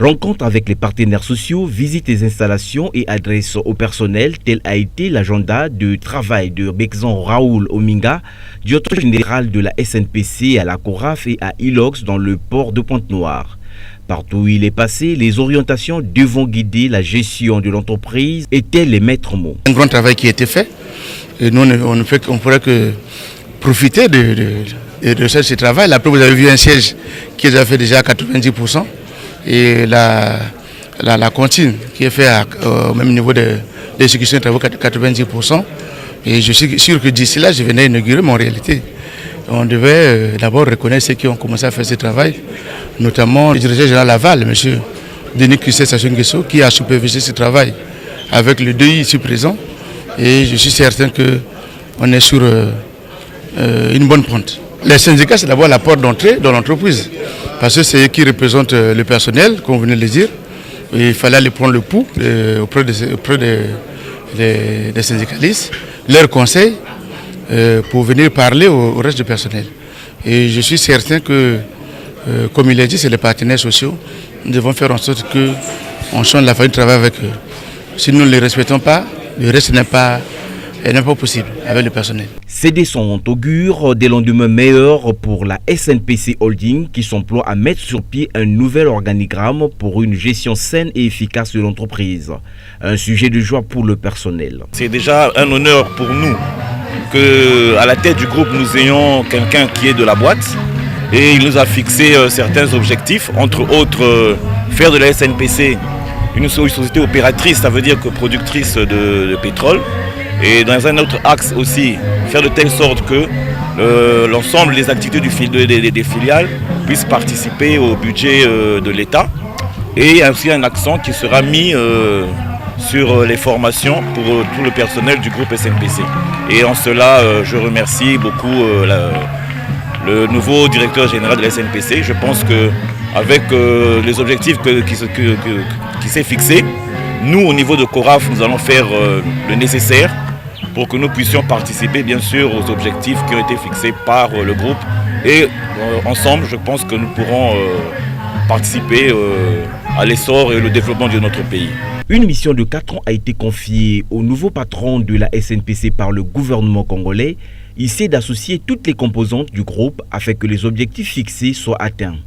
Rencontre avec les partenaires sociaux, visite des installations et adresse au personnel, tel a été l'agenda de travail de Bexan Raoul Ominga, directeur général de la SNPC à la CORAF et à ILOX dans le port de Pointe-Noire. Partout où il est passé, les orientations devant guider la gestion de l'entreprise étaient les maîtres mots. Un grand travail qui a été fait et nous on ne pourrait que profiter de ce travail. Après vous avez vu un siège qui a fait déjà à 90%. Et la cantine qui est faite au même niveau d'exécution de travaux 90%. Et je suis sûr que d'ici là, je venais inaugurer, mais en réalité, on devait d'abord reconnaître ceux qui ont commencé à faire ce travail, notamment le directeur général Laval, M. Denis Christet Sachon Nguesso, qui a supervisé ce travail avec le DI ici présent. Et je suis certain qu'on est sur une bonne pente. Les syndicats, c'est d'abord la porte d'entrée dans l'entreprise. Parce que c'est eux qui représentent le personnel, comme vous venez de le dire. Et il fallait aller prendre le pouls auprès des syndicalistes, leurs conseils, pour venir parler au reste du personnel. Et je suis certain que, comme il a dit, c'est les partenaires sociaux. Nous devons faire en sorte qu'on change la façon de travailler avec eux. Si nous ne les respectons pas, le reste n'est pas possible avec le personnel. Ces décès augurent des lendemains meilleurs pour la SNPC Holding qui s'emploie à mettre sur pied un nouvel organigramme pour une gestion saine et efficace de l'entreprise. Un sujet de joie pour le personnel. C'est déjà un honneur pour nous qu'à la tête du groupe nous ayons quelqu'un qui est de la boîte et il nous a fixé certains objectifs, entre autres faire de la SNPC une société opératrice, ça veut dire que productrice de pétrole. Et dans un autre axe aussi, faire de telle sorte que l'ensemble des activités des filiales puissent participer au budget de l'État. Et il y a aussi un accent qui sera mis sur les formations pour tout le personnel du groupe SNPC. Et en cela, je remercie beaucoup le nouveau directeur général de la SNPC. Je pense qu'avec les objectifs qui s'est fixé, nous, au niveau de CORAF, nous allons faire le nécessaire pour que nous puissions participer, bien sûr, aux objectifs qui ont été fixés par le groupe. Et ensemble, je pense que nous pourrons participer à l'essor et le développement de notre pays. Une mission de 4 ans a été confiée au nouveau patron de la SNPC par le gouvernement congolais. Il essaie d'associer toutes les composantes du groupe afin que les objectifs fixés soient atteints.